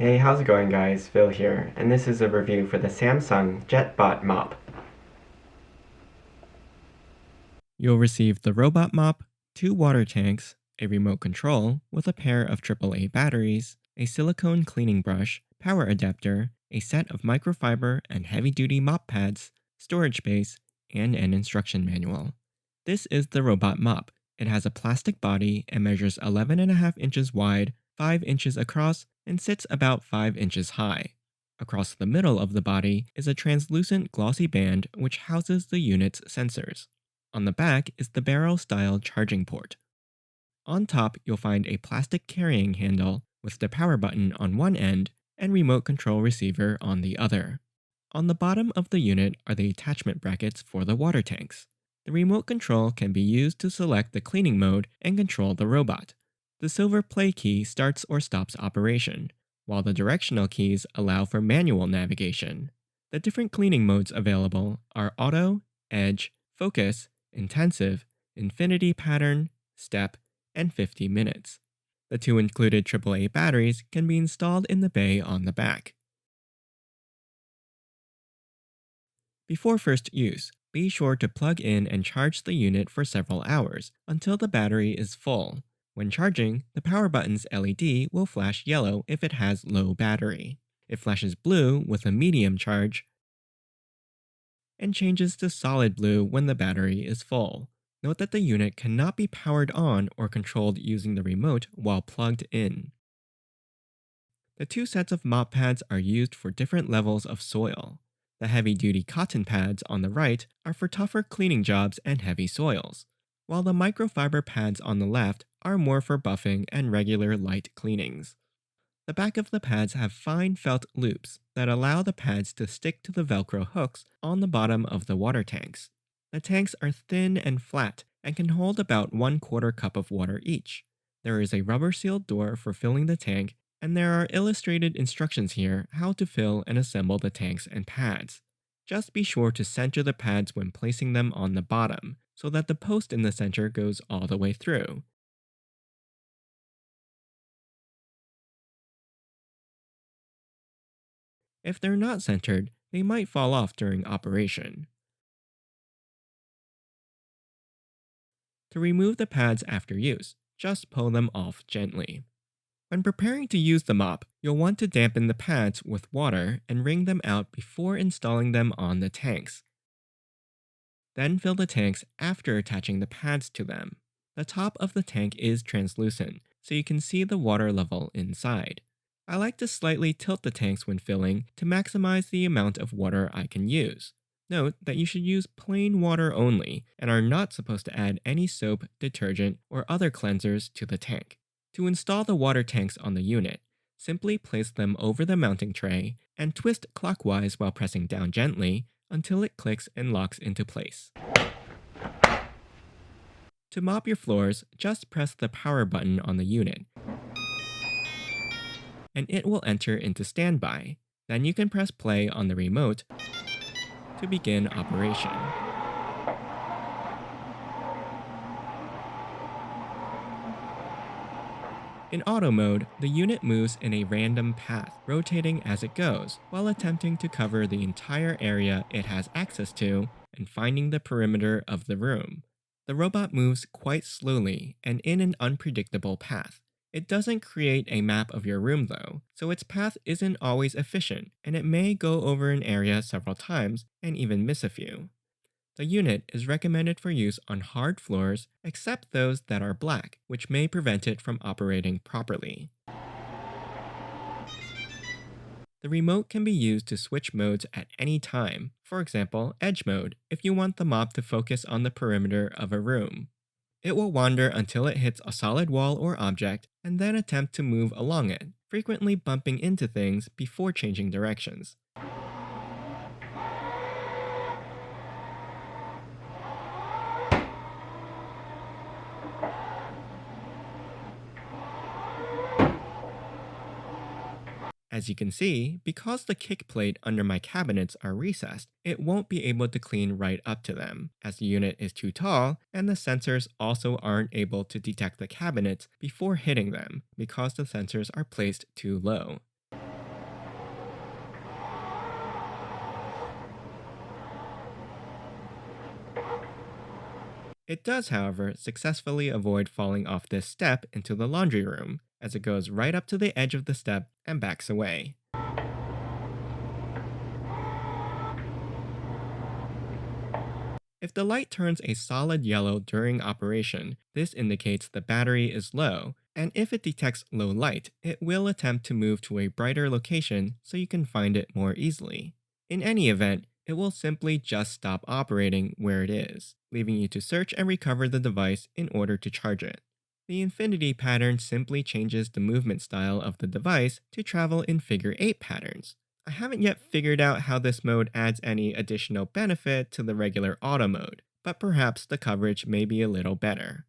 Hey, how's it going guys? Phil here, and this is a review for the Samsung JetBot mop. You'll receive the robot mop, 2 water tanks, a remote control with a pair of AAA batteries, a silicone cleaning brush, power adapter, a set of microfiber and heavy-duty mop pads, storage space, and an instruction manual. This is the robot mop. It has a plastic body and measures 11.5 inches wide, 5 inches across, and sits about 5 inches high. Across the middle of the body is a translucent glossy band which houses the unit's sensors. On the back is the barrel-style charging port. On top, you'll find a plastic carrying handle with the power button on one end and remote control receiver on the other. On the bottom of the unit are the attachment brackets for the water tanks. The remote control can be used to select the cleaning mode and control the robot. The silver play key starts or stops operation, while the directional keys allow for manual navigation. The different cleaning modes available are Auto, Edge, Focus, Intensive, Infinity Pattern, Step, and 50 minutes. The 2 included AAA batteries can be installed in the bay on the back. Before first use, be sure to plug in and charge the unit for several hours until the battery is full. When charging, the power button's LED will flash yellow if it has low battery. It flashes blue with a medium charge and changes to solid blue when the battery is full. Note that the unit cannot be powered on or controlled using the remote while plugged in. The 2 sets of mop pads are used for different levels of soil. The heavy-duty cotton pads on the right are for tougher cleaning jobs and heavy soils, while the microfiber pads on the left are more for buffing and regular light cleanings. The back of the pads have fine felt loops that allow the pads to stick to the Velcro hooks on the bottom of the water tanks. The tanks are thin and flat and can hold about 1/4 cup of water each. There is a rubber-sealed door for filling the tank, and there are illustrated instructions here how to fill and assemble the tanks and pads. Just be sure to center the pads when placing them on the bottom, so that the post in the center goes all the way through. If they're not centered, they might fall off during operation. To remove the pads after use, just pull them off gently. When preparing to use the mop, you'll want to dampen the pads with water and wring them out before installing them on the tanks. Then fill the tanks after attaching the pads to them. The top of the tank is translucent, so you can see the water level inside. I like to slightly tilt the tanks when filling to maximize the amount of water I can use. Note that you should use plain water only and are not supposed to add any soap, detergent, or other cleansers to the tank. To install the water tanks on the unit, simply place them over the mounting tray and twist clockwise while pressing down gently until it clicks and locks into place. To mop your floors, just press the power button on the unit, and it will enter into standby. Then you can press play on the remote to begin operation. In auto mode, the unit moves in a random path, rotating as it goes, while attempting to cover the entire area it has access to and finding the perimeter of the room. The robot moves quite slowly and in an unpredictable path. It doesn't create a map of your room though, so its path isn't always efficient, and it may go over an area several times and even miss a few. The unit is recommended for use on hard floors except those that are black, which may prevent it from operating properly. The remote can be used to switch modes at any time, for example, edge mode, if you want the mop to focus on the perimeter of a room. It will wander until it hits a solid wall or object and then attempt to move along it, frequently bumping into things before changing directions. As you can see, because the kick plate under my cabinets are recessed, it won't be able to clean right up to them, as the unit is too tall, and the sensors also aren't able to detect the cabinets before hitting them, because the sensors are placed too low. It does, however, successfully avoid falling off this step into the laundry room, as it goes right up to the edge of the step and backs away. If the light turns a solid yellow during operation, this indicates the battery is low, and if it detects low light, it will attempt to move to a brighter location so you can find it more easily. In any event, it will simply just stop operating where it is, leaving you to search and recover the device in order to charge it. The infinity pattern simply changes the movement style of the device to travel in figure 8 patterns. I haven't yet figured out how this mode adds any additional benefit to the regular auto mode, but perhaps the coverage may be a little better.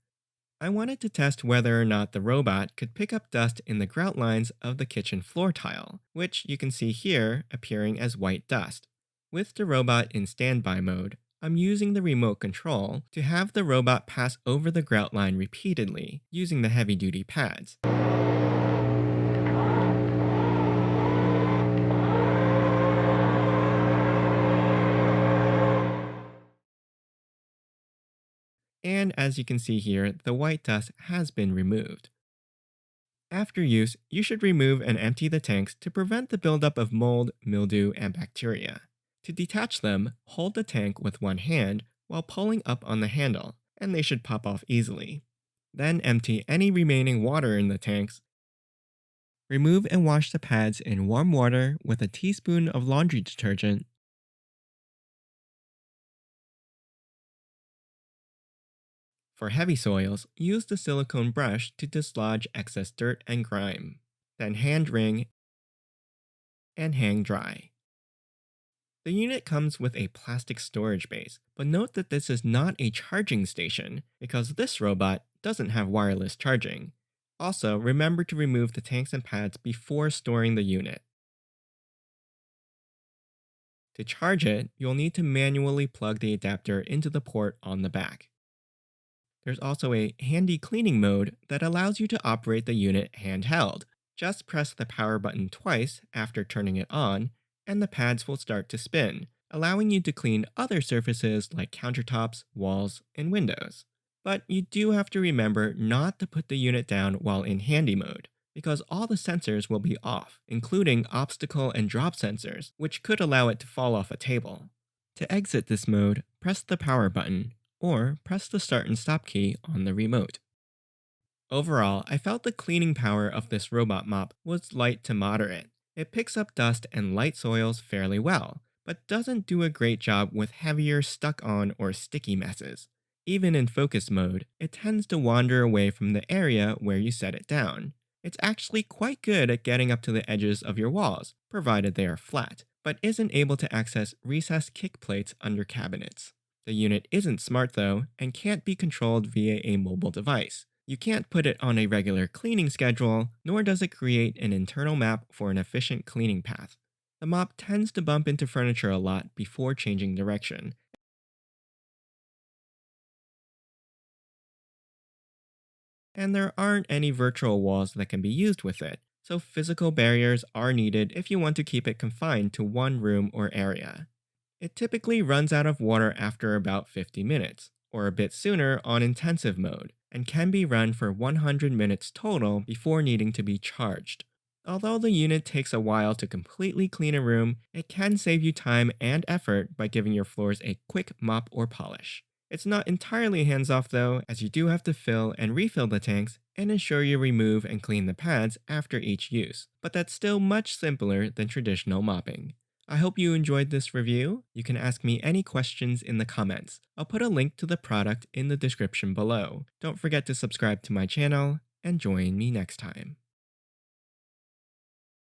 I wanted to test whether or not the robot could pick up dust in the grout lines of the kitchen floor tile, which you can see here appearing as white dust. With the robot in standby mode, I'm using the remote control to have the robot pass over the grout line repeatedly using the heavy-duty pads. And as you can see here, the white dust has been removed. After use, you should remove and empty the tanks to prevent the buildup of mold, mildew, and bacteria. To detach them, hold the tank with one hand while pulling up on the handle, and they should pop off easily. Then empty any remaining water in the tanks. Remove and wash the pads in warm water with a teaspoon of laundry detergent. For heavy soils, use the silicone brush to dislodge excess dirt and grime. Then hand wring and hang dry. The unit comes with a plastic storage base, but note that this is not a charging station because this robot doesn't have wireless charging. Also, remember to remove the tanks and pads before storing the unit. To charge it, you'll need to manually plug the adapter into the port on the back. There's also a handy cleaning mode that allows you to operate the unit handheld. Just press the power button twice after turning it on, and the pads will start to spin, allowing you to clean other surfaces like countertops, walls, and windows. But you do have to remember not to put the unit down while in handy mode, because all the sensors will be off, including obstacle and drop sensors, which could allow it to fall off a table. To exit this mode, press the power button, or press the start and stop key on the remote. Overall, I felt the cleaning power of this robot mop was light to moderate. It picks up dust and light soils fairly well, but doesn't do a great job with heavier stuck on or sticky messes. Even in focus mode, it tends to wander away from the area where you set it down. It's actually quite good at getting up to the edges of your walls, provided they are flat, but isn't able to access recessed kick plates under cabinets. The unit isn't smart though, and can't be controlled via a mobile device. You can't put it on a regular cleaning schedule, nor does it create an internal map for an efficient cleaning path. The mop tends to bump into furniture a lot before changing direction, and there aren't any virtual walls that can be used with it, so physical barriers are needed if you want to keep it confined to one room or area. It typically runs out of water after about 50 minutes, or a bit sooner on intensive mode, and can be run for 100 minutes total before needing to be charged. Although the unit takes a while to completely clean a room, it can save you time and effort by giving your floors a quick mop or polish. It's not entirely hands-off though, as you do have to fill and refill the tanks and ensure you remove and clean the pads after each use, but that's still much simpler than traditional mopping. I hope you enjoyed this review. You can ask me any questions in the comments. I'll put a link to the product in the description below. Don't forget to subscribe to my channel and join me next time.